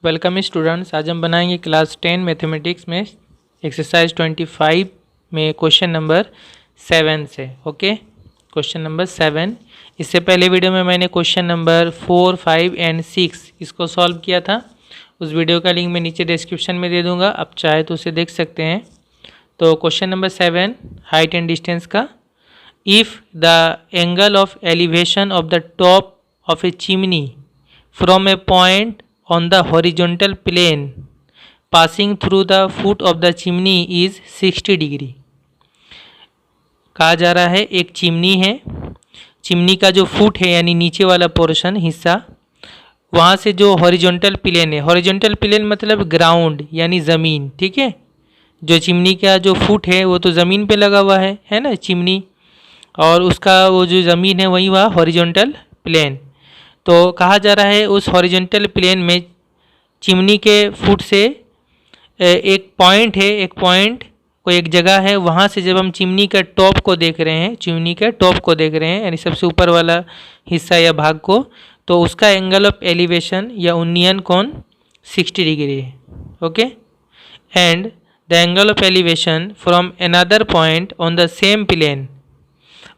Welcome students. आज हम बनाएंगे क्लास 10 मैथमेटिक्स में एक्सरसाइज 25 में क्वेश्चन नंबर 7 से। Okay, question number 7। इससे पहले वीडियो में मैंने क्वेश्चन नंबर 4, 5 एंड 6 इसको सॉल्व किया था। उस वीडियो का लिंक मैं नीचे डिस्क्रिप्शन में दे दूंगा, आप चाहे तो उसे देख सकते हैं। तो question number 7 height and distance का। If the angle of elevation of the top of a chimney from a point on the horizontal plane passing through the foot of the chimney is 60 degree. कहा जा रहा है एक chimney है, chimney का जो foot है यानी नीचे वाला पोर्शन हिस्सा, वहाँ से जो हॉरिजॉन्टल प्लेन है, हॉरिजॉन्टल प्लेन मतलब ग्राउंड यानी ज़मीन, ठीक है। जो चिमनी का जो फुट है वो तो ज़मीन पे लगा हुआ है ना चिमनी, और उसका वो जो ज़मीन है वही हुआ हॉरिजॉन्टल प्लेन। तो कहा जा रहा है उस हॉरिजॉन्टल प्लेन में चिमनी के फुट से एक पॉइंट है, एक पॉइंट को एक जगह है, वहाँ से जब हम चिमनी का टॉप को देख रहे हैं, चिमनी के टॉप को देख रहे हैं यानी सबसे ऊपर वाला हिस्सा या भाग को, तो उसका एंगल ऑफ एलिवेशन या उन्नयन कोण 60 डिग्री है। Okay, and the angle of elevation from another point on the same plane,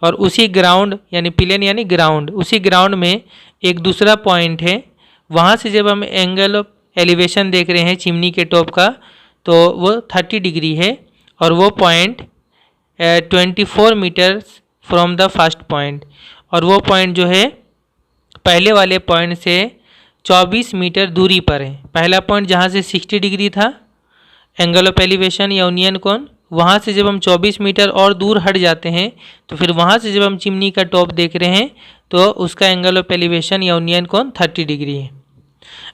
और उसी ग्राउंड यानी प्लेन यानी ग्राउंड, उसी ग्राउंड में एक दूसरा पॉइंट है, वहाँ से जब हम एंगल ऑफ एलिवेशन देख रहे हैं चिमनी के टॉप का, तो वो 30 डिग्री है, और वो point 24 metres from the first point, और वो पॉइंट जो है पहले वाले पॉइंट से 24 मीटर दूरी पर है। पहला पॉइंट जहाँ से 60 डिग्री था एंगल ऑफ एलिवेशन या उन्नयन कोण, वहाँ से जब हम 24 मीटर और दूर हट जाते हैं, तो फिर वहाँ से जब हम चिमनी का टॉप देख रहे हैं तो उसका एंगल ऑफ एलिवेशन या उन्नयन कोण 30 डिग्री है।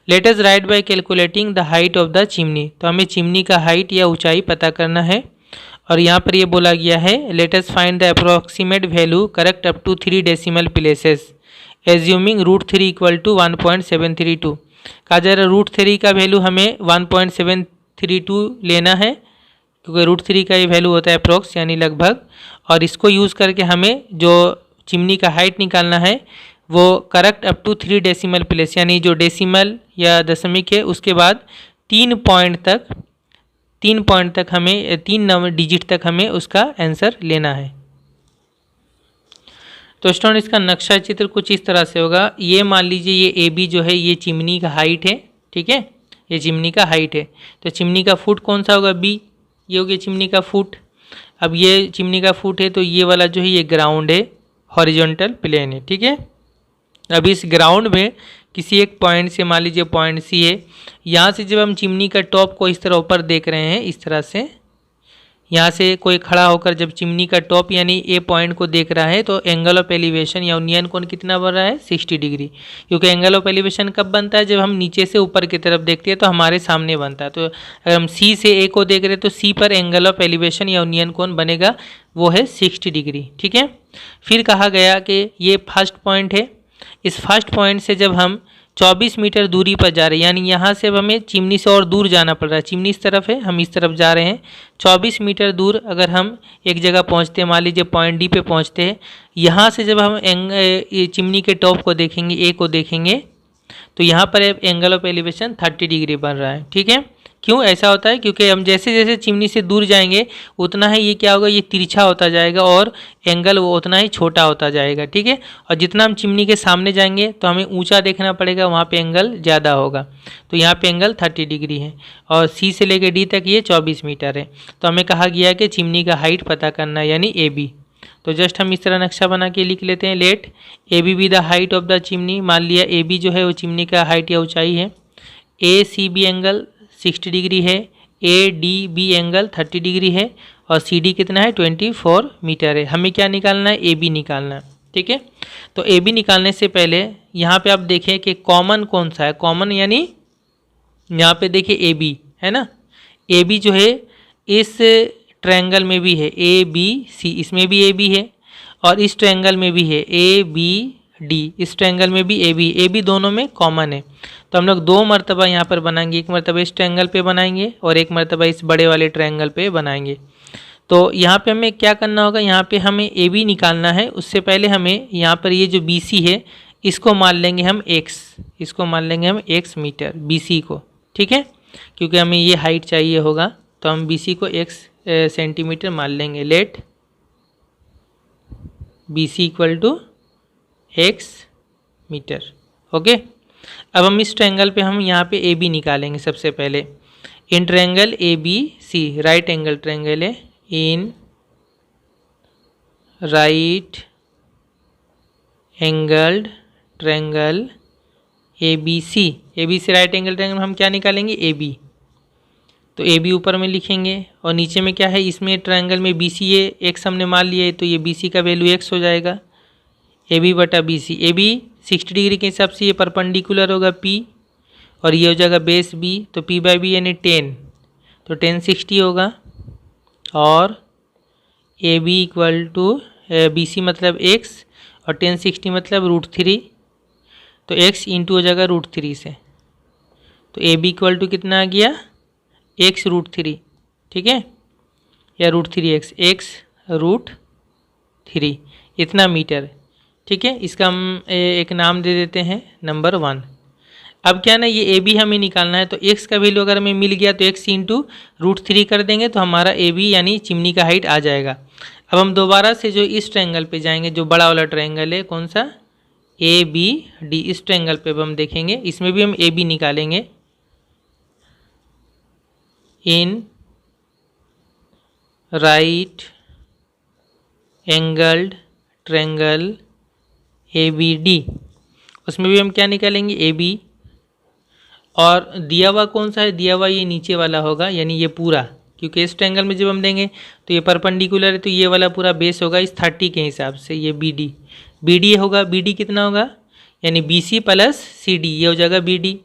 Let us write by calculating the height of the chimney. तो हमें चिमनी का हाइट या ऊंचाई पता करना है, और यहाँ पर ये बोला गया है let us find the approximate value correct up to 3 decimal places assuming √3 equal to 1.732। कहा जा रहा है √3 का वैल्यू हमें 1.732 लेना है, क्योंकि √3 का ये वैल्यू होता है अप्रोक्स यानी लगभग, और इसको यूज़ करके हमें जो चिमनी का हाइट निकालना है वो correct up to 3 decimal place यानी जो डेसिमल या दशमिक है उसके बाद 3 पॉइंट तक हमें 3 नंबर डिजिट तक हमें उसका आंसर लेना है। तो स्टूडेंट इसका नक्शा चित्र कुछ इस तरह से होगा। ये मान लीजिए ये AB जो है ये चिमनी का हाइट है, ठीक है, ये चिमनी का हाइट है। तो चिमनी का फुट कौन सा होगा? B। ये हो गया चिमनी का फुट। अब ये चिमनी का फुट है तो ये वाला जो है ये ग्राउंड है, हॉरिजॉन्टल प्लेन है, ठीक है। अब इस ग्राउंड में किसी एक पॉइंट से, मान लीजिए पॉइंट C है, यहाँ से जब हम चिमनी का टॉप को इस तरह ऊपर देख रहे हैं, इस तरह से यहाँ से कोई खड़ा होकर जब चिमनी का टॉप यानी A पॉइंट को देख रहा है, तो एंगल ऑफ एलिवेशन या उन्नयन कोण कितना बन रहा है? 60 डिग्री। क्योंकि एंगल ऑफ एलिवेशन कब बनता है? जब हम नीचे से ऊपर की तरफ देखते हैं तो हमारे सामने बनता है। तो अगर हम C से A को देख रहे हैं तो C पर एंगल ऑफ एलिवेशन या उन्नयन कोण बनेगा, वो है 60 डिग्री, ठीक है। फिर कहा गया कि ये फर्स्ट पॉइंट है, इस फर्स्ट पॉइंट से जब हम 24 मीटर दूरी पर जा रहे हैं, यानी यहाँ से अब हमें चिमनी से और दूर जाना पड़ रहा है। चिमनी इस तरफ है, हम इस तरफ जा रहे हैं। 24 मीटर दूर अगर हम एक जगह पहुँचते हैं, मान लीजिए पॉइंट D पे पहुँचते हैं, यहाँ से जब हम चिमनी के टॉप को देखेंगे, A को देखेंगे, तो यहाँ पर एंगल ऑफ एलिवेशन 30 डिग्री बन रहा है, ठीक है। क्यों ऐसा होता है? क्योंकि हम जैसे जैसे चिमनी से दूर जाएंगे उतना ही ये क्या होगा, ये तिरछा होता जाएगा और एंगल वो उतना ही छोटा होता जाएगा, ठीक है। और जितना हम चिमनी के सामने जाएंगे तो हमें ऊंचा देखना पड़ेगा, वहाँ पे एंगल ज़्यादा होगा। तो यहाँ पे एंगल 30 डिग्री है, और C से लेकर D तक ये 24 मीटर है। तो हमें कहा गया कि चिमनी का हाइट पता करना यानी AB। तो जस्ट हम इस तरह नक्शा बना के लिख लेते हैं। Let AB be the height of the chimney. मान लिया AB जो है वो चिमनी का हाइट या ऊंचाई है। ACB एंगल 60 डिग्री है, ADB एंगल 30 डिग्री है, और CD कितना है? 24 मीटर है। हमें क्या निकालना है? AB निकालना है, ठीक है। तो AB निकालने से पहले यहाँ पे आप देखें कि कॉमन कौन सा है। कॉमन यानी यहाँ पे देखिए AB है ना, AB जो है इस ट्रायंगल में भी है, ABC, इसमें भी AB है, और इस ट्रायंगल में भी है ABD, इस ट्रायंगल में भी AB दोनों में कॉमन है। तो हम लोग 2 मरतबा यहाँ पर बनाएंगे, एक मरतबा इस ट्रायंगल पे बनाएंगे और एक मरतबा इस बड़े वाले ट्रायंगल पे बनाएंगे। तो यहाँ पे हमें क्या करना होगा, यहाँ पे हमें AB निकालना है। उससे पहले हमें यहाँ पर ये जो BC है इसको मान लेंगे हम X, इसको मान लेंगे हम X मीटर BC को, ठीक है, क्योंकि हमें ये हाइट चाहिए होगा तो हम BC को x सेंटीमीटर मान लेंगे। Let BC equal to x metre. Okay, अब हम इस ट्रायंगल पे हम यहाँ पे AB निकालेंगे सबसे पहले। In triangle ABC, right angle triangle है, in right angled triangle ABC, ABC right angle triangle में हम क्या निकालेंगे, AB। तो AB ऊपर में लिखेंगे और नीचे में क्या है, इसमें ट्रायंगल में BC ये x हमने मान लिया है, तो ये BC का वैल्यू x हो जाएगा, AB बटा BC। AB 60 डिग्री के हिसाब से ये परपेंडिकुलर होगा P, और ये हो जाएगा बेस B, तो P बाई B यानी 10, तो 10 60 होगा। और AB इक्वल टू BC मतलब x और 10 60 मतलब √3, तो x इंटू हो जाएगा √3 से, तो AB इक्वल टू कितना आ गया, x √3, ठीक है, या √3x, x √3 इतना मीटर, ठीक है। इसका हम एक नाम दे देते हैं नंबर 1। अब क्या ना, ये AB हमें निकालना है, तो x का वैल्यू अगर हमें मिल गया तो x इंटू √3 कर देंगे तो हमारा AB यानी चिमनी का हाइट आ जाएगा। अब हम दोबारा से जो इस ट्रायंगल पे जाएंगे, जो बड़ा वाला ट्रायंगल है, कौन सा, ABD, इस ट्रायंगल पे अब हम देखेंगे, इसमें भी हम AB निकालेंगे। इन राइट एंगल्ड ट्रायंगल ABD, उसमें भी हम क्या निकालेंगे, AB। और दिया हुआ कौन सा है, दिया हुआ ये नीचे वाला होगा, यानी ये पूरा, क्योंकि इस ट्रायंगल में जब हम देंगे तो ये परपेंडिकुलर है, तो ये वाला पूरा बेस होगा इस 30 के हिसाब से, ये BD होगा। BD कितना होगा, यानी BC प्लस CD, ये हो जाएगा BD।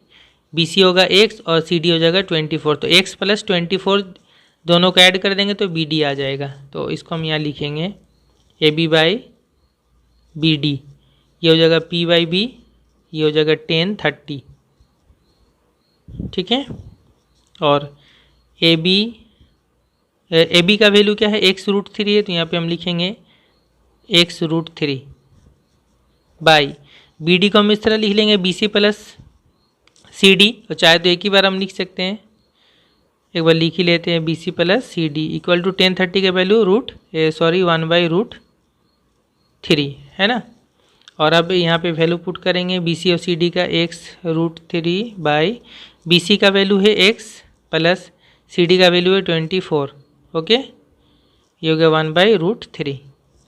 BC होगा x और CD हो जाएगा 24, तो x प्लस 24 दोनों को ऐड कर देंगे तो BD आ जाएगा। तो इसको हम यहाँ लिखेंगे AB बाई BD, ये हो जाएगा P बाई B, ये हो जाएगा 10 30, ठीक है। और AB का वैल्यू क्या है, x √3 है, तो यहाँ पे हम लिखेंगे x √3 बाई BD को हम इस तरह लिख लेंगे BC प्लस CD, और चाहे तो एक ही बार हम लिख सकते हैं, एक बार लिख ही लेते हैं, BC plus CD equal to 10 30 का वैल्यू 1/√3 है ना। और अब यहाँ पे वैल्यू पुट करेंगे BC और CD का, x √3 बाई BC का वैल्यू है x प्लस CD का वैल्यू है 24, ओके, ये हो गया 1/√3।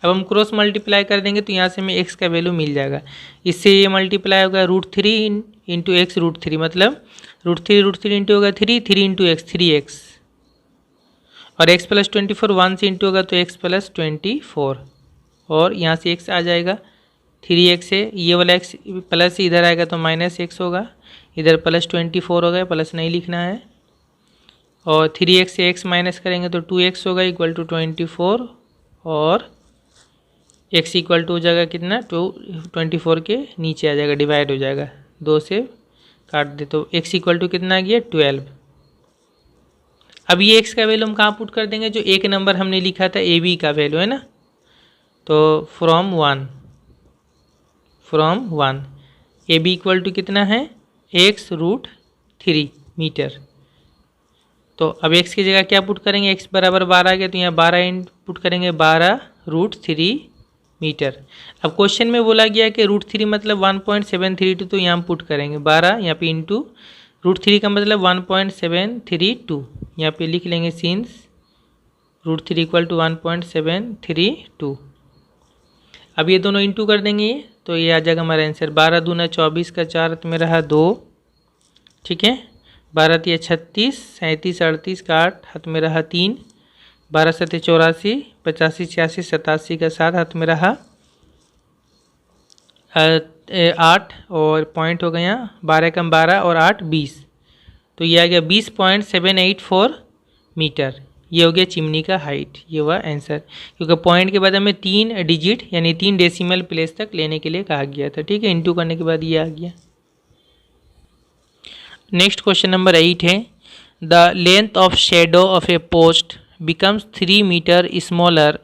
अब हम क्रॉस मल्टीप्लाई कर देंगे तो यहाँ से हमें x का वैल्यू मिल जाएगा, इससे ये मल्टीप्लाई होगा √3 इंटू x √3, मतलब √3 इंटू होगा 3 इंटू x 3x, और x प्लस 24 1 से इंटू होगा तो x प्लस 24, और यहाँ से x आ जाएगा 3x है, ये वाला x प्लस इधर आएगा तो माइनस x होगा, इधर प्लस 24 होगा, प्लस नहीं लिखना है, और 3x से x माइनस करेंगे तो 2x होगा इक्वल टू 24, और x इक्वल टू हो जाएगा कितना, 24 के नीचे आ जाएगा, डिवाइड हो जाएगा, 2 से काट दे तो x इक्वल टू कितना आ गया 12। अब ये x का वैल्यू हम कहाँ पुट कर देंगे, जो एक नंबर हमने लिखा था AB का वैल्यू है ना, तो फ्रॉम 1 AB इक्वल टू कितना है x √3 मीटर। तो अब x की जगह क्या पुट करेंगे, x बराबर 12 आ गया, तो यहाँ 12 पुट करेंगे 12√3 मीटर। अब क्वेश्चन में बोला गया कि √3 मतलब 1.732, तो यहाँ हम पुट करेंगे 12 यहाँ पे इंटू √3 का मतलब 1.732, यहाँ पे लिख लेंगे सिंस √3 इक्वल टू 1.732। अब ये दोनों इंटू कर देंगे, तो ये आ जाएगा हमारा आंसर 12 दूना 24 का 4 हाथ में रहा 2, ठीक है, 12 तिया 36 37 38 का 8 हाथ में रहा 3, 12 सत्ते 84 85 86 87 का 7 हाथ में रहा 8, और पॉइंट हो गया 12 कम 12 और 8 20, तो ये आ गया 20.784 मीटर। ये हो गया चिमनी का हाइट, ये हुआ आंसर, क्योंकि पॉइंट के बाद हमें 3 डिजिट यानी 3 डेसिमल प्लेस तक लेने के लिए कहा गया था, ठीक है। इंटू करने के बाद ये आ गया। नेक्स्ट क्वेश्चन नंबर 8 है, the length of shadow of A post becomes 3 meter smaller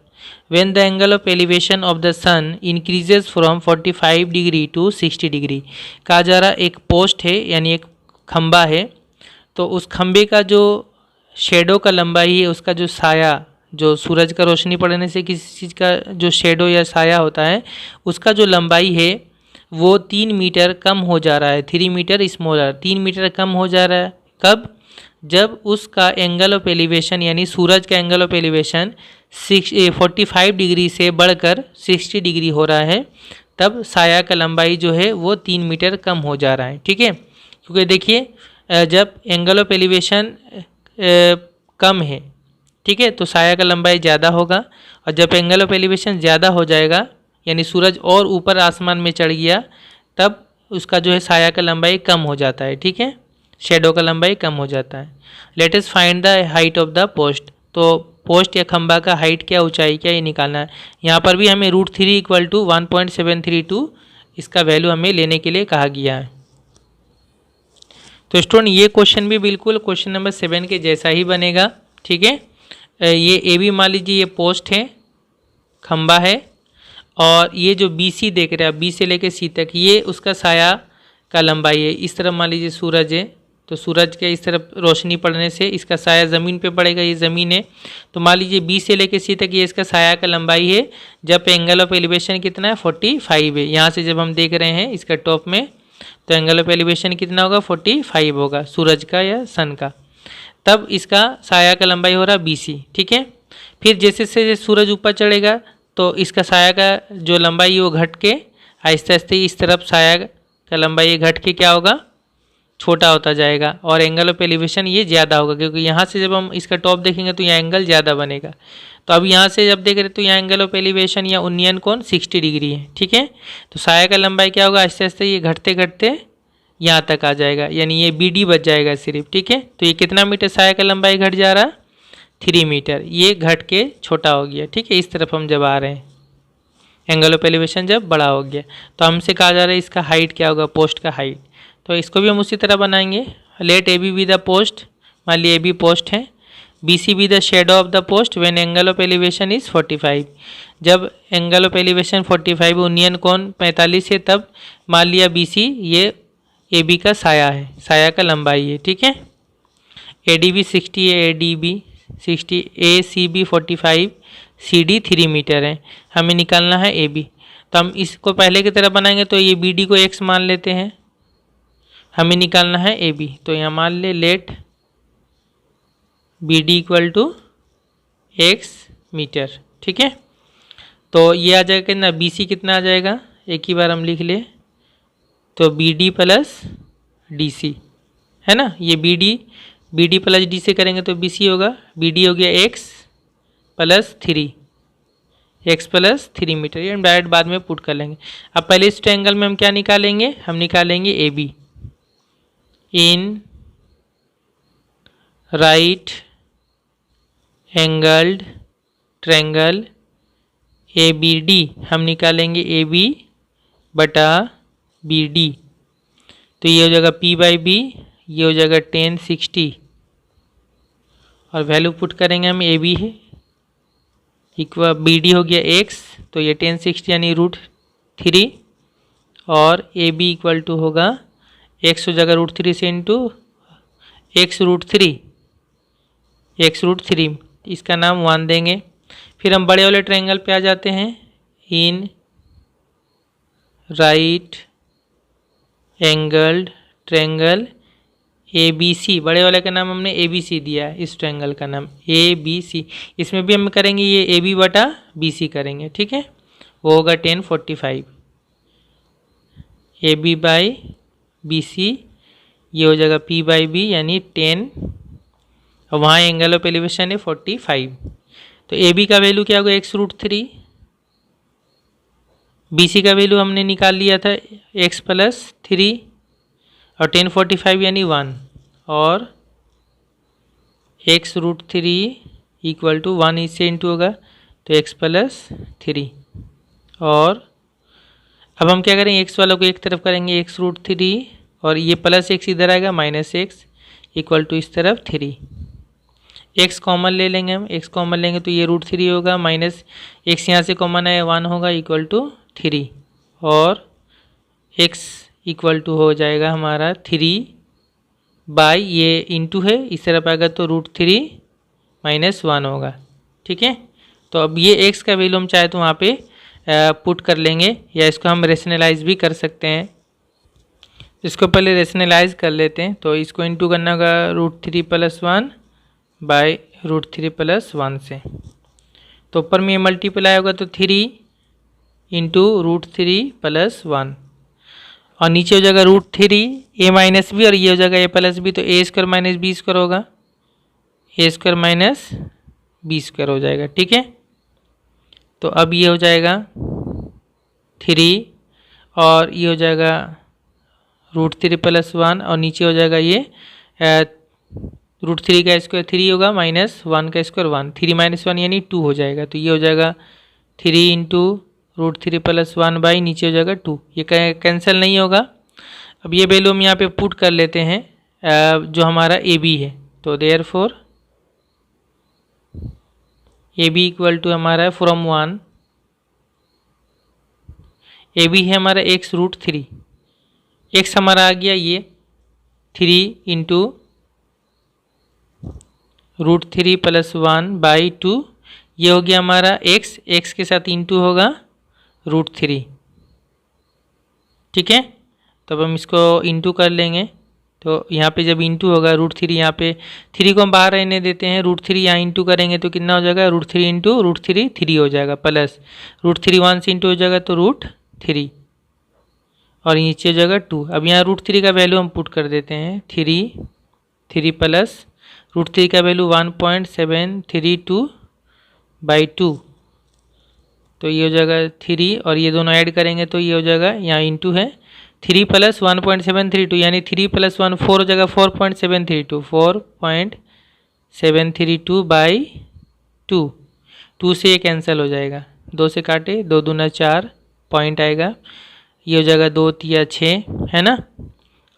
when the angle of elevation of the sun increases from 45 degree to 60 degree। कहा जा रहा एक पोस्ट है यानी एक खंबा है, तो उस खंबे का जो शेडो का लंबाई है, उसका जो साया, जो सूरज का रोशनी पड़ने से किसी चीज़ का जो शेडो या साया होता है, उसका जो लंबाई है वो 3 मीटर कम हो जा रहा है। 3 मीटर स्मॉलर, 3 मीटर कम हो जा रहा है। कब? जब उसका एंगल ऑफ एलिवेशन यानी सूरज का एंगल ऑफ एलिवेशन 45 डिग्री से बढ़कर 60 डिग्री हो रहा है, तब साया का लंबाई जो है वो 3 मीटर कम हो जा रहा है। ठीक है, क्योंकि देखिए जब एंगल ऑफ एलिवेशन कम है, ठीक है, तो साया का लंबाई ज़्यादा होगा, और जब एंगल ऑफ एलिवेशन ज़्यादा हो जाएगा यानी सूरज और ऊपर आसमान में चढ़ गया, तब उसका जो है साया का लंबाई कम हो जाता है। ठीक है, शेडो का लंबाई कम हो जाता है। Let us find the height of the post. तो पोस्ट या खंबा का हाइट क्या, ऊंचाई क्या, ये निकालना है। यहाँ पर भी हमें √3 = 1.732 इसका वैल्यू हमें लेने के लिए कहा गया है। तो स्टूडेंट ये क्वेश्चन भी बिल्कुल क्वेश्चन नंबर 7 के जैसा ही बनेगा। ठीक है, ये ए बी मान लीजिए ये पोस्ट है, खंबा है, और ये जो बी सी देख रहे हैं, बी से लेकर सी तक, ये उसका साया का लंबाई है। इस तरफ मान लीजिए सूरज है, तो सूरज के इस तरफ रोशनी पड़ने से इसका साया ज़मीन पे पड़ेगा, ये ज़मीन है। तो मान लीजिए बी से लेकर सी तक ये इसका साया का लंबाई है, जब एंगल ऑफ एलिवेशन कितना है 45 है। यहाँ से जब हम देख रहे हैं इसका टॉप में, तो एंगल ऑफ एलिवेशन कितना होगा 45 होगा सूरज का या सन का, तब इसका साया का लंबाई हो रहा है BC। ठीक है, फिर जैसे से सूरज ऊपर चढ़ेगा तो इसका साया का जो लंबाई है वो घट के आहिस्ते आहिस्ते इस तरफ साया का लंबाई घट के क्या होगा, छोटा होता जाएगा, और एंगल ऑफ एलिवेशन ये ज़्यादा होगा, क्योंकि यहाँ से जब हम इसका टॉप देखेंगे तो यहाँ एंगल ज़्यादा बनेगा। तो अब यहाँ से जब देख रहे तो यहाँ एंगल ऑफ एलिवेशन या उन्नयन कोण 60 डिग्री है। ठीक है, तो साया का लंबाई क्या होगा, आहिस्ते आहिस्ते ये घटते घटते यहाँ तक आ जाएगा, यानी ये BD बच जाएगा सिर्फ। ठीक है, तो ये कितना मीटर साया का लंबाई घट जा रहा है, 3 मीटर, ये घट के छोटा हो गया। ठीक है, इस तरफ हम जब आ रहे हैं, एंगल ऑफ एलिवेशन जब बड़ा हो गया, तो हमसे कहा जा रहा है इसका हाइट क्या होगा, पोस्ट का हाइट। तो इसको भी हम उसी तरह बनाएंगे। Let AB be the post, मान लिया AB पोस्ट है, BC be the shadow of the post when angle of elevation is 45। जब एंगल ऑफ एलिवेशन 45 उन्नयन कोण 45 है, तब मान लिया BC ये AB का साया है, साया का लंबाई है। ठीक है, ADB 60 है, ADB 60, ACB 45, CD 3 मीटर है। हमें निकालना है AB। तो हम इसको पहले की तरह बनाएंगे, तो ये BD को x मान लेते हैं, हमें निकालना है AB। तो यहाँ मान ले लेट BD = x मीटर। ठीक है, तो ये आ जाएगा ना, BC कितना आ जाएगा, एक ही बार हम लिख ले, तो BD + DC है ना, ये BD + DC करेंगे तो BC होगा, BD हो गया x + 3, x + 3 मीटर। ये हम डायरेक्ट बाद में पुट कर लेंगे। अब पहले इस ट्रायंगल में हम क्या निकालेंगे, हम निकालेंगे AB इन राइट एंगल्ड ट्रायंगल ABD। हम निकालेंगे AB बटा BD, तो ये हो जाएगा P/B, ये हो जाएगा 1060, और वैल्यू पुट करेंगे हम AB है इक्वल BD हो गया x, तो ये 1060 यानी √3, और AB = होगा x हो जाएगा √3 से इंटू x √3, इसका नाम 1 देंगे। फिर हम बड़े वाले ट्रायंगल पे आ जाते हैं, इन राइट एंगल्ड ट्रायंगल ABC, बड़े वाले का नाम हमने ABC दिया है, इस ट्रायंगल का नाम ABC। इसमें भी हम करेंगे ये AB बटा BC करेंगे। ठीक है, वो होगा 1045 AB/BC, ये हो जाएगा P/B यानी 10, और वहाँ एंगल ऑफ एलिवेशन है 45। तो AB का वैल्यू क्या होगा, x √3, BC का वैल्यू हमने निकाल लिया था x + 3, और 1045 यानी 1, और x √3 = 1 इससे इंटू होगा, तो x + 3, और अब हम क्या करेंगे, x वालों को एक तरफ करेंगे, x √3, और ये +x इधर आएगा, -x = इस तरफ 3, x कॉमन ले लेंगे हम, x कॉमन लेंगे तो ये √3 होगा, -x यहाँ से कॉमन आया 1 होगा, = 3, और x = हो जाएगा हमारा 3 बाई ये इंटू है, इस तरफ आएगा तो √3 - 1 होगा। ठीक है, तो अब ये x का वैल्यू हम चाहे तो वहाँ पे पुट कर लेंगे, या इसको हम रेशनलाइज भी कर सकते हैं। इसको पहले रेशनलाइज कर लेते हैं, तो इसको इंटू करना होगा √3 + 1 बाई √3 + 1 से, तो ऊपर में मल्टीप्लाई होगा तो 3 इंटू √3 + 1, और नीचे हो जाएगा √3 a-b, और ये हो जाएगा a+b, तो a² - b² होगा, a² - b² हो जाएगा। ठीक है, तो अब ये हो जाएगा 3 और ये हो जाएगा √3 + 1, और नीचे हो जाएगा ये √3 का स्क्वायर 3 होगा, -1 का स्क्वायर 1, 3 - 1 यानी 2 हो जाएगा, तो ये हो जाएगा 3 इंटू √3 + 1 बाई नीचे हो जाएगा 2, ये कैंसिल नहीं होगा। अब ये वैल्यू हम यहाँ पे पुट कर लेते हैं जो हमारा ए बी है, तो therefore A B equal to हमारा फ्रॉम 1, ए बी है हमारा x√3, x हमारा आ गया ये 3 इंटू √3 + 1 बाई 2, ये हो गया हमारा x के साथ इंटू होगा √3। ठीक है, तो अब हम इसको इंटू कर लेंगे, तो यहाँ पे जब इंटू होगा √3, यहाँ पे 3 को हम बाहर रहने देते हैं, √3 यहाँ इंटू करेंगे तो कितना हो जाएगा, √3 इंटू √3 3 हो जाएगा, प्लस √3 1 से इंटू हो जाएगा तो √3, और नीचे हो जाएगा 2। अब यहाँ √3 का वैल्यू हम पुट कर देते हैं 3 प्लस √3 का वैल्यू 1.732 बाई 2, तो ये हो जाएगा 3, और ये दोनों ऐड करेंगे तो ये हो जाएगा, यहाँ इंटू है 3 + 1.732 यानी 3 + 1 4 हो जाएगा, 4.732 बाई 2 से ये कैंसिल हो जाएगा, 2 से काटे 2 दूना 4 पॉइंट आएगा, ये हो जाएगा 2 तिया 6 है ना,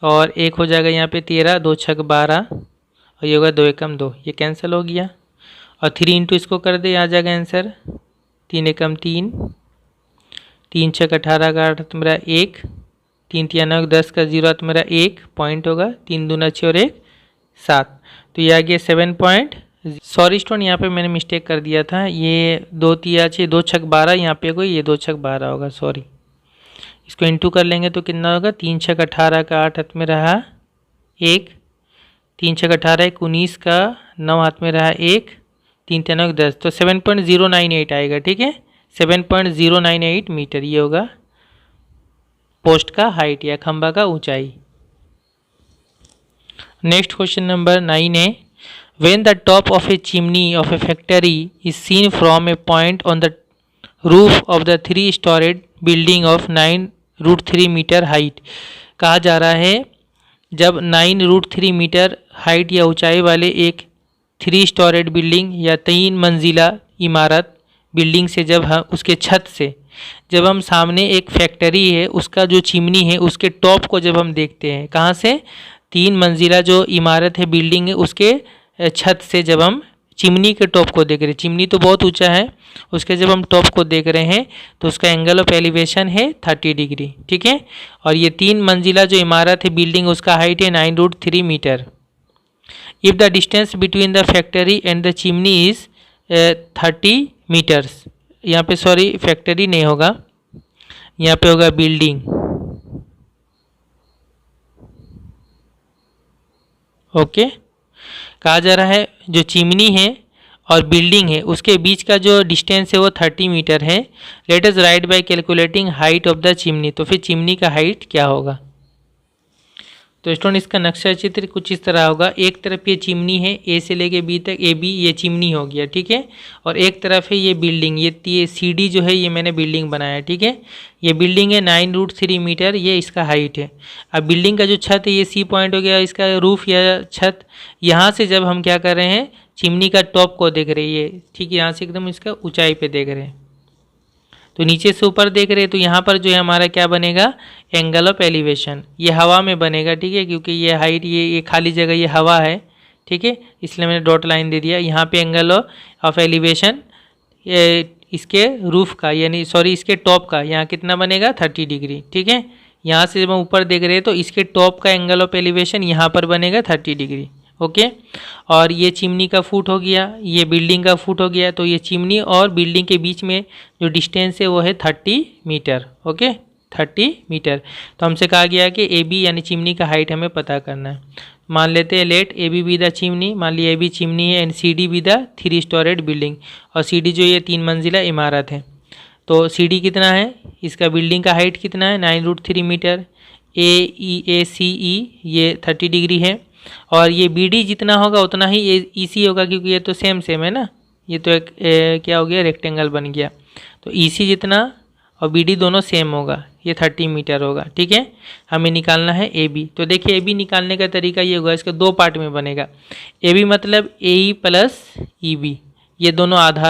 और एक हो जाएगा यहाँ पे 13, 2 छक 12, और ये होगा 2 एकम 2, ये कैंसिल हो गया, और 3 इंटू इसको कर दे, आ जाएगा आंसर 3 एकम 3, 3 छक 18 का 8 मेरा 1, 3 तिया 9 10 का 0 तो मेरा 1 पॉइंट होगा, 3 दूना 6 और 1 7, तो ये आ गया 7 पॉइंट। सॉरी स्टूडेंट, यहाँ पे मैंने मिस्टेक कर दिया था, ये 2 तिया 6 2 छक 12 यहाँ पे कोई, ये 2 छक 12 होगा, सॉरी। इसको इंटू कर लेंगे तो कितना होगा, 3 छक 18 का 8 हाथ में रहा 1, 3 छक 18 19 का 9 हाथ में रहा 1, 3 तिया 9 10, तो 7.098 आएगा। ठीक है, 7.098 मीटर ये होगा पोस्ट का हाइट या खंभा का ऊंचाई। नेक्स्ट क्वेश्चन नंबर 9 है, when the top of a chimney of a factory is seen from a point on the roof of the 3 storeyed building of 9√3 metre height. कहा जा रहा है जब 9√3 मीटर हाइट या ऊंचाई वाले एक 3 स्टोरेड बिल्डिंग या 3 मंजिला इमारत बिल्डिंग से जब हम उसके छत से जब हम सामने एक फैक्ट्री है उसका जो चिमनी है उसके टॉप को जब हम देखते हैं, कहाँ से, 3 मंजिला जो इमारत है बिल्डिंग है उसके छत से जब हम चिमनी के टॉप को देख रहे हैं, चिमनी तो बहुत ऊंचा है, उसके जब हम टॉप को देख रहे हैं तो उसका एंगल ऑफ एलिवेशन है 30 डिग्री। ठीक है, और ये 3 मंजिला जो इमारत है बिल्डिंग उसका हाइट है 9√3 metre. If the distance between the factory and the chimney is 30 metres, यहाँ पे सॉरी फैक्ट्री नहीं होगा, यहाँ पे होगा बिल्डिंग। ओके, कहा जा रहा है जो चिमनी है और बिल्डिंग है उसके बीच का जो डिस्टेंस है वो 30 मीटर है। Let us write by calculating height of the chimney, तो फिर चिमनी का हाइट क्या होगा। तो स्टूडेंट इसका नक्शा चित्र कुछ इस तरह होगा, एक तरफ ये चिमनी है ए से लेके बी तक, ए बी ये चिमनी हो गया। ठीक है, और एक तरफ है ये बिल्डिंग, ये सीढ़ी जो है ये मैंने बिल्डिंग बनाया। ठीक है, ये बिल्डिंग है 9√3 मीटर, ये इसका हाइट है। अब बिल्डिंग का जो छत है ये सी पॉइंट हो गया, इसका रूफ या छत, यहाँ से जब हम क्या कर रहे हैं चिमनी का टॉप को देख रहे हैं, ठीक है, यहाँ से एकदम इसका ऊंचाई पे देख रहे हैं, तो नीचे से ऊपर देख रहे हैं, तो यहाँ पर जो है हमारा क्या बनेगा, एंगल ऑफ एलिवेशन, ये हवा में बनेगा। ठीक है, क्योंकि ये हाइट ये खाली जगह ये हवा है। ठीक है, इसलिए मैंने डॉट लाइन दे दिया। यहाँ पे एंगल ऑफ एलिवेशन इसके रूफ का यानी सॉरी इसके टॉप का यहाँ कितना बनेगा 30 डिग्री। ठीक है, यहाँ से जब हम ऊपर देख रहे हैं तो इसके टॉप का एंगल ऑफ एलिवेशन यहाँ पर बनेगा 30 डिग्री। ओके, और ये चिमनी का फुट हो गया, ये बिल्डिंग का फुट हो गया। तो ये चिमनी और बिल्डिंग के बीच में जो डिस्टेंस है वो है 30 मीटर। Okay, 30 metre. तो हमसे कहा गया कि ए बी यानी चिमनी का हाइट हमें पता करना है। मान लेते हैं let A B be the chimney, मान लिया ए बी चिमनी है and C D be the 3 storeyed building, और सी डी जो ये 3 मंजिला इमारत है। तो सी डी कितना है, इसका बिल्डिंग का हाइट कितना है 9√3 मीटर। ए सी ई ये 30 डिग्री है, और ये बी डी जितना होगा उतना ही ई सी होगा, क्योंकि ये तो सेम है ना, ये तो एक क्या हो गया, रेक्टेंगल बन गया। तो ई सी जितना और बी डी दोनों सेम होगा, ये 30 मीटर होगा। ठीक है, हमें निकालना है ए बी। तो देखिए ए बी निकालने का तरीका ये होगा, इसके 2 पार्ट में बनेगा। ए बी मतलब ए ई प्लस ई बी, ये दोनों आधा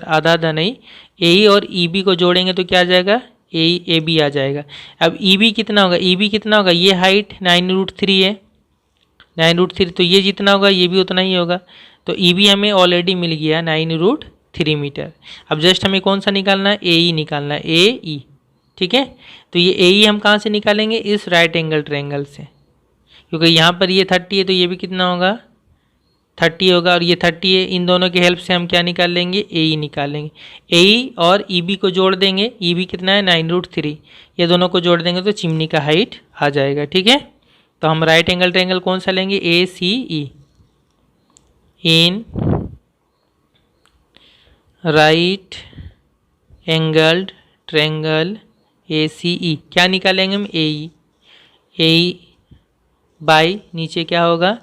आधा नहीं, ए ई और ई बी को जोड़ेंगे तो क्या आ जाएगा, ए बी आ जाएगा। अब ई बी कितना होगा, ई बी कितना होगा, ये हाइट 9√3 है, 9√3, तो ये जितना होगा ये भी उतना ही होगा। तो ई बी हमें ऑलरेडी मिल गया 9√3 मीटर। अब जस्ट हमें कौन सा निकालना है, ए ई निकालना है, ए ई। ठीक है, तो ये ए ई हम कहाँ से निकालेंगे, इस राइट एंगल ट्रायंगल से, क्योंकि यहाँ पर ये 30 है तो ये भी कितना होगा 30 होगा, और ये 30 है। इन दोनों की हेल्प से हम क्या निकाल लेंगे, ए ई निकाल लेंगे। ए ई और ई बी को जोड़ देंगे, ई बी कितना है 9√3, ये दोनों को जोड़ देंगे तो चिमनी का हाइट आ जाएगा। ठीक है, तो हम राइट एंगल ट्रायंगल कौन सा लेंगे, A C E. In right angled triangle A C E क्या निकालेंगे हम, ए ई बाई नीचे क्या होगा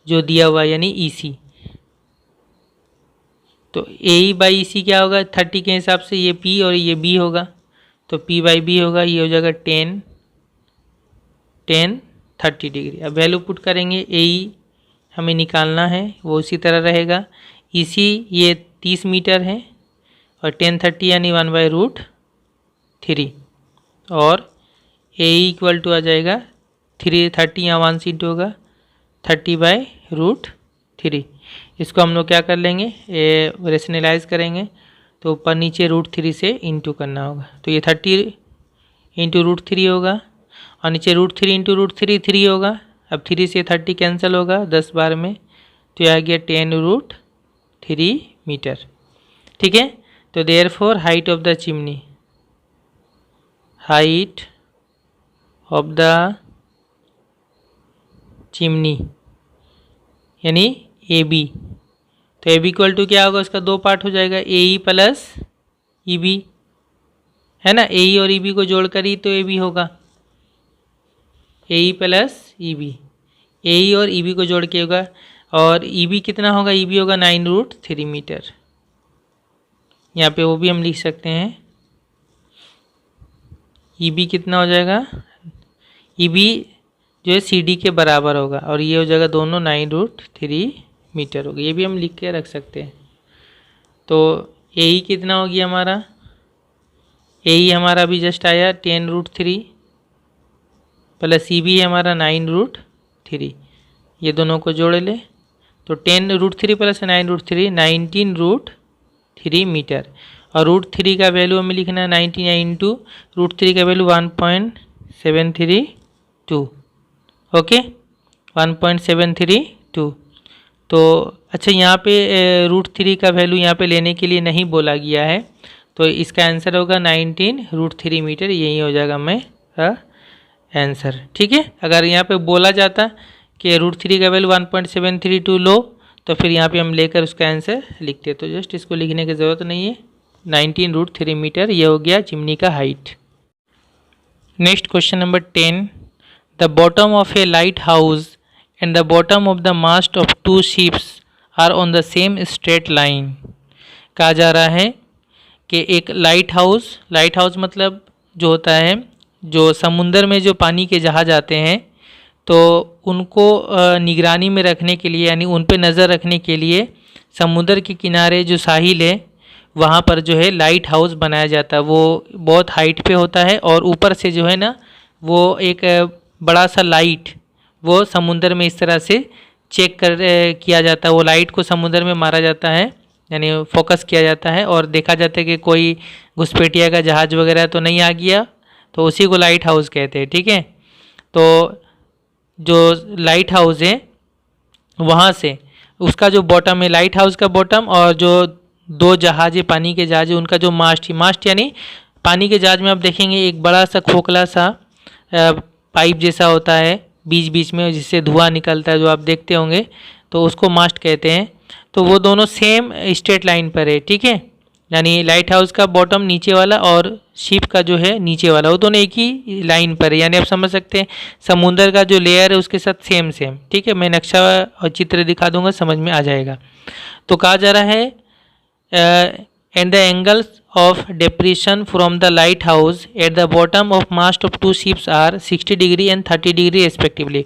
जो दिया हुआ यानी ई सी। तो ए ई बाई ई सी क्या होगा, 30 के हिसाब से ये पी और ये बी होगा, तो पी बाई बी होगा, ये हो जाएगा 10 30 डिग्री। अब वैल्यू पुट करेंगे, ए ई हमें निकालना है वो उसी तरह रहेगा। ई सी ये 30 मीटर है और 10 30 यानी 1/√3, और ए ई इक्वल टू आ जाएगा 330, यहाँ 1 सीट होगा 30/√3। इसको हम लोग क्या कर लेंगे, रेशनलाइज करेंगे, तो ऊपर नीचे √3 से इंटू करना होगा। तो ये 30 इंटू √3 होगा, और नीचे √3 इंटू √3 3 होगा। अब 3 से 30 कैंसिल होगा 10 बार में, तो यह आ गया 10√3 मीटर। ठीक है, तो therefore height of the chimney, height of the chimney यानी ए बी, तो ए बी इक्वल टू क्या होगा, उसका 2 पार्ट हो जाएगा, ए ई प्लस ई बी, है ना, ए ई और ई बी को जोड़कर ही तो ए बी होगा, ए ई प्लस ई बी, ए ई और ई बी को जोड़ के होगा। और ई बी कितना होगा, ई बी होगा 9√3 मीटर, यहाँ पे वो भी हम लिख सकते हैं। ई बी कितना हो जाएगा, ई बी जो है सी डी के बराबर होगा, और ये हो जाएगा दोनों 9√3 मीटर होगा, ये भी हम लिख के रख सकते हैं। तो ए ई कितना हो गया हमारा, ए ई हमारा अभी जस्ट आया 10√3 प्लस ई बी है हमारा 9√3, ये दोनों को जोड़ ले तो 10√3 प्लस 9√3 19√3 मीटर, और √3 का वैल्यू हमें लिखना है 19 इंटू √3 का वैल्यू 1.732। ओके, 1.732। तो अच्छा, यहाँ पे √3 का वैल्यू यहाँ पे लेने के लिए नहीं बोला गया है, तो इसका आंसर होगा 19√3 मीटर, यही हो जाएगा मैं आंसर। ठीक है, अगर यहाँ पे बोला जाता कि √3 का वैल्यू 1.732 लो, तो फिर यहाँ पे हम लेकर उसका आंसर लिखते, तो जस्ट इसको लिखने की ज़रूरत नहीं है। 19√3 मीटर ये हो गया चिमनी का height. Next question number 10, the bottom of a lighthouse and the bottom of the mast of 2 ships are on the same straight line. कहा जा रहा है कि एक लाइट हाउस मतलब जो होता है, जो समुंदर में जो पानी के जहाज आते हैं, तो उनको निगरानी में रखने के लिए यानी उन पे नज़र रखने के लिए समुद्र के किनारे जो साहिल है वहाँ पर जो है लाइट हाउस बनाया जाता है। वो बहुत हाइट पे होता है, और ऊपर से जो है ना वो एक बड़ा सा लाइट वो समुंदर में इस तरह से चेक किया जाता है। वो लाइट को समुद्र में मारा जाता है, यानी फोकस किया जाता है, और देखा जाता है कि कोई घुसपैठिया का जहाज़ वगैरह तो नहीं आ गया, तो उसी को लाइट हाउस कहते हैं, ठीक है। तो जो लाइट हाउस है वहाँ से उसका जो बॉटम है, लाइट हाउस का बॉटम, और जो दो जहाज है, पानी के जहाज है, उनका जो मास्ट यानी पानी के जहाज में आप देखेंगे एक बड़ा सा खोखला सा पाइप जैसा होता है बीच बीच में, जिससे धुआं निकलता है, जो आप देखते होंगे, तो उसको मास्ट कहते हैं। तो वो दोनों सेम स्ट्रेट लाइन पर है, ठीक है। यानी लाइट हाउस का बॉटम नीचे वाला और शिप का जो है नीचे वाला, वो दोनों एक ही लाइन पर है। यानी आप समझ सकते हैं समुंदर का जो लेयर है उसके साथ सेम, ठीक है। मैं नक्शा और चित्र दिखा दूंगा, समझ में आ जाएगा। तो कहा जा रहा है and the angles of depression from the light house at the bottom of mast of two ships are 60 degree and 30 degree respectively.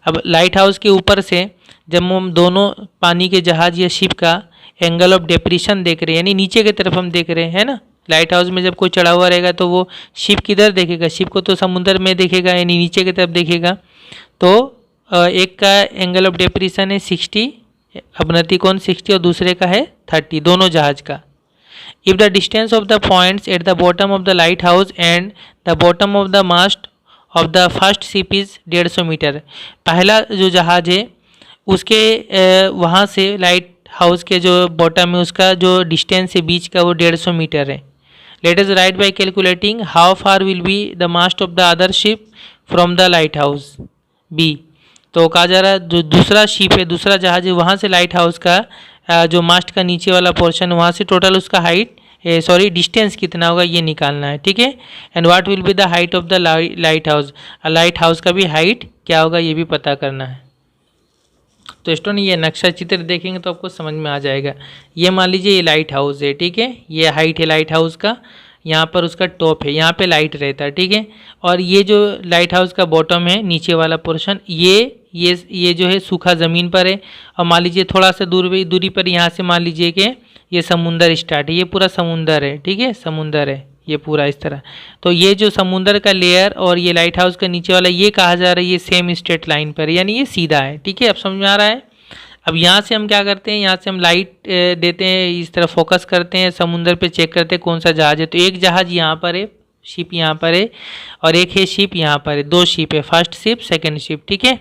अब लाइट हाउस के ऊपर से जब हम दोनों पानी के जहाज या शिप का एंगल ऑफ डेप्रेशन देख रहे हैं, यानी नीचे की तरफ हम देख रहे हैं, है ना। लाइट हाउस में जब कोई चढ़ा हुआ रहेगा तो वो शिप किधर देखेगा, शिप को तो समुद्र में देखेगा, यानी नीचे की तरफ देखेगा। तो एक का एंगल ऑफ डेप्रेशन है 60, अवनति कोण 60, और दूसरे का है 30, दोनों जहाज का। If the distance of the points at the bottom of the light house and the bottom of the mast of the first ship is 150 metre. पहला जो जहाज है उसके वहाँ से लाइट हाउस के जो बॉटम है उसका जो डिस्टेंस है बीच का, वो 150 मीटर है। Let us write by calculating how far will be the mast of the other ship from the light house be. तो कहा जा रहा है जो दूसरा शिप है, दूसरा जहाज है, वहाँ से लाइट हाउस का जो मास्ट का नीचे वाला पोर्शन, वहाँ से टोटल उसका हाइट डिस्टेंस कितना होगा ये निकालना है, ठीक है। And what will be the height of the light house, light house का भी हाइट क्या होगा ये भी पता करना है। तो स्टूडेंट ये नक्शा चित्र देखेंगे तो आपको समझ में आ जाएगा। ये मान लीजिए ये लाइट हाउस है, ठीक है, ये हाइट है लाइट हाउस का, यहाँ पर उसका टॉप है, यहाँ पे लाइट रहता है, ठीक है। और ये जो लाइट हाउस का बॉटम है नीचे वाला पोर्शन, ये जो है सूखा ज़मीन पर है। और मान लीजिए थोड़ा सा दूरी पर यहाँ से मान लीजिए कि ये समुंदर स्टार्ट है, ये पूरा समुंदर है, ठीक है, समुंदर है ये पूरा इस तरह। तो ये जो समुंदर का लेयर और ये लाइट हाउस का नीचे वाला, ये कहा जा रहा है ये सेम स्ट्रेट लाइन पर है, यानी ये सीधा है, ठीक है। अब समझ में आ रहा है। अब यहाँ से हम क्या करते हैं, यहाँ से हम लाइट देते हैं, इस तरह फोकस करते हैं, समुंदर पे चेक करते हैं कौन सा जहाज है। तो एक जहाज यहाँ पर है, शिप यहाँ पर है, और एक है शिप यहाँ पर है, दो शिप है, फर्स्ट शिप सेकंड शिप, ठीक है।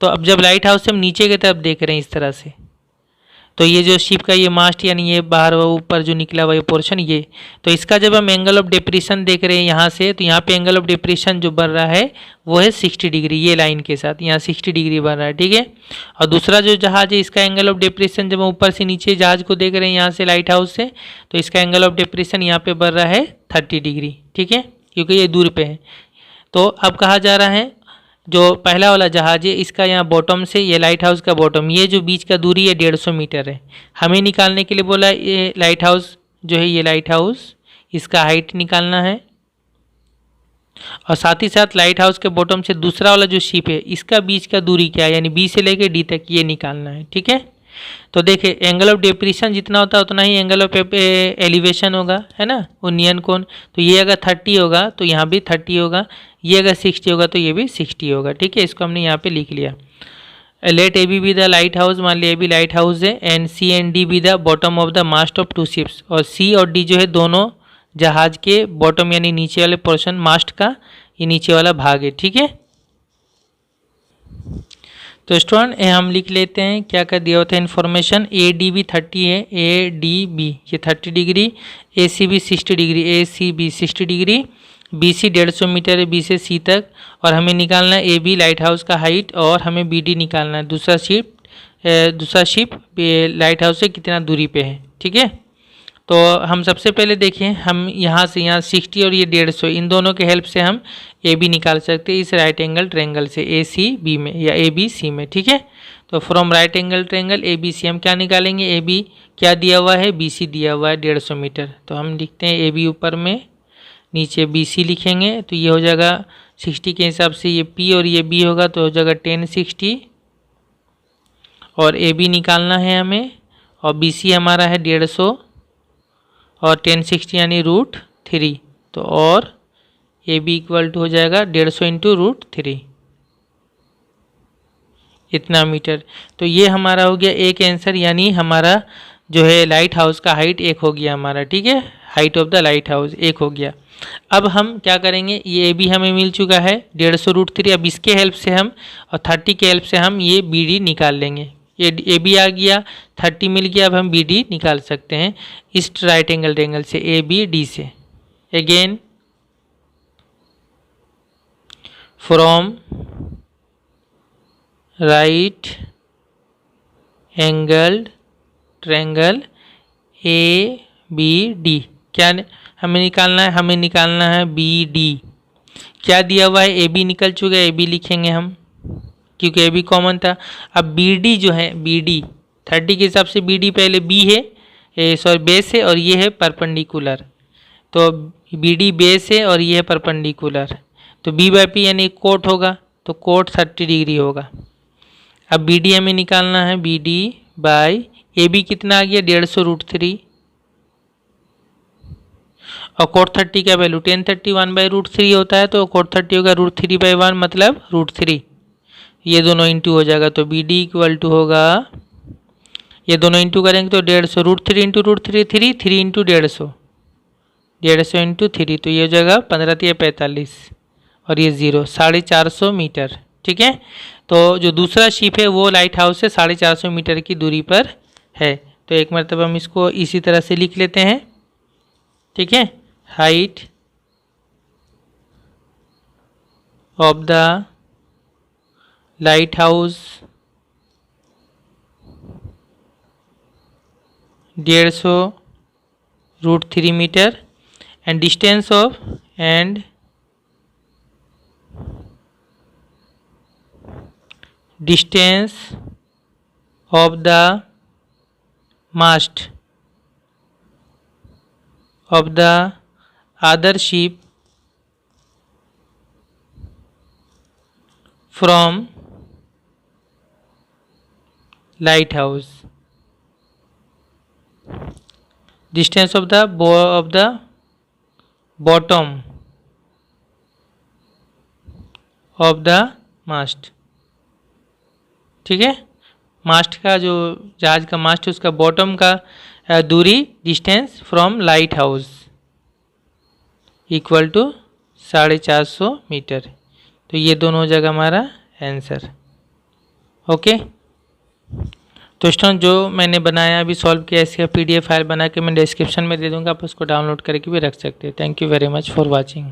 तो अब जब लाइट हाउस से हम नीचे की तरफ देख रहे हैं इस तरह से, तो ये जो शिप का ये मास्ट यानी ये बाहर ऊपर जो निकला हुआ ये पोर्शन, ये तो इसका जब हम एंगल ऑफ डेप्रेशन देख रहे हैं यहाँ से, तो यहाँ पे एंगल ऑफ डेप्रेशन जो बन रहा है वो है 60 डिग्री, ये लाइन के साथ यहाँ 60 डिग्री बन रहा है, ठीक है। और दूसरा जो जहाज है इसका एंगल ऑफ डेप्रेशन जब हम ऊपर से नीचे जहाज को देख रहे हैं यहाँ से लाइट हाउस से, तो इसका एंगल ऑफ डेप्रेशन यहाँ पे बन रहा है 30 डिग्री, ठीक है, क्योंकि ये दूर पे है। तो अब कहा जा रहा है जो पहला वाला जहाज है इसका यहाँ बॉटम से, ये लाइट हाउस का बॉटम, ये जो बीच का दूरी है 150 मीटर है। हमें निकालने के लिए बोला ये लाइट हाउस जो है, ये लाइट हाउस, इसका हाइट निकालना है, और साथ ही साथ लाइट हाउस के बॉटम से दूसरा वाला जो शिप है इसका बीच का दूरी क्या है, यानी बी से लेके डी तक ये निकालना है, ठीक है। तो देखिए एंगल ऑफ डेप्रेशन जितना होता है उतना ही एंगल ऑफ एलिवेशन होगा, है ना, उन्नयन कोण। तो ये अगर 30 होगा तो यहाँ भी 30 होगा, ये अगर 60 होगा तो ये भी 60 होगा, ठीक है। इसको हमने यहाँ पे लिख लिया। Let A B be light हाउस, मान लिया ए बी लाइट हाउस है, and C and D be the bottom of the mast of two ships. और सी और डी जो है दोनों जहाज के बॉटम यानी नीचे वाले पोर्शन, मास्ट का ये नीचे वाला भाग है, ठीक है। तो स्टूडेंट हम लिख लेते हैं क्या क्या दिया होता है इन्फॉर्मेशन। ए डी बी 30 है, ए डी बी ये 30 degree, A C B 60 degree, A C B 60 degree, B C 150 metre है बी से सी तक। और हमें निकालना है ए बी लाइट हाउस का हाइट, और हमें बी डी निकालना है दूसरा शिप लाइट हाउस से कितना दूरी पे है, ठीक है। तो हम सबसे पहले देखें, हम यहाँ से यहाँ 60 और ये 150, इन दोनों के हेल्प से हम ए बी निकाल सकते हैं इस राइट एंगल ट्रेंगल से, ए सी बी में या ए बी सी में, ठीक है। तो from right angle triangle A B C हम क्या निकालेंगे, ए बी क्या दिया हुआ है, बी सी दिया हुआ है 150 मीटर। तो हम लिखते हैं ए बी ऊपर में, नीचे बी सी लिखेंगे, तो ये हो जाएगा 60 के हिसाब से ये पी और ये बी होगा, तो हो जाएगा 1060। और ए बी निकालना है हमें, और बी सी हमारा है 150, और 1060 यानी √3। तो और ए बी इक्वल टू हो जाएगा 150 इंटू √3, इतना मीटर। तो ये हमारा हो गया एक आंसर, यानी हमारा जो है लाइट हाउस का हाइट 1 हो गया हमारा, ठीक है, height of the light house 1 हो गया। अब हम क्या करेंगे, ये ए बी हमें मिल चुका है 150√3। अब इसके हेल्प से हम और 30 के हेल्प से हम ये बी डी निकाल लेंगे। ये ए बी आ गया, 30 मिल गया, अब हम बी डी निकाल सकते हैं इस राइट एंगल से, ए बी डी से। Again from right angled triangle A B D, क्या हमें निकालना है, हमें निकालना है बी डी। क्या दिया हुआ है, ए बी निकल चुका है, ए बी लिखेंगे हम क्योंकि ए बी कॉमन था। अब बी डी जो है, बी डी 30 के हिसाब से बी डी पहले बी है, सॉरी बेस है, और ये है परपेंडिकुलर। तो बी डी बेस है और ये है परपेंडिकुलर, तो बी बाई पी यानी कोट होगा, तो कोट 30 डिग्री होगा। अब बी डी हमें निकालना है, B D by A B कितना आ गया 150√3, और कोट 30 का वैल्यू 1030 1/√3 होता है, तो कोट 30 होगा √3/1 मतलब √3, ये दोनों इंटू हो जाएगा। तो बी डी इक्वल टू होगा, ये दोनों इंटू करेंगे तो 150, √3 इंटू √3 3, 3 इंटू 150, 150 इंटू 3, तो ये हो जाएगा 15 × 45 और ये 0, 450 मीटर। ठीक है, तो जो दूसरा शिप है वो लाइट हाउस से 450 मीटर की दूरी पर है। तो एक मरतबा हम इसको इसी तरह से लिख लेते हैं। ठीक है, height of the light house 150√3 metre and distance of the mast of the other ship from lighthouse, distance of the bottom of the mast। ठीक है, मास्ट का जो जहाज का मास्ट है उसका बॉटम का दूरी distance from lighthouse equal to 450 metre. तो ये दोनों हो जाएगा हमारा आंसर। ओके, तो स्टूडेंट जो मैंने बनाया अभी सॉल्व किया, इसका PDF फाइल बना के मैं डिस्क्रिप्शन में दे दूंगा, आप उसको डाउनलोड करके भी रख सकते हैं। Thank you very much for watching.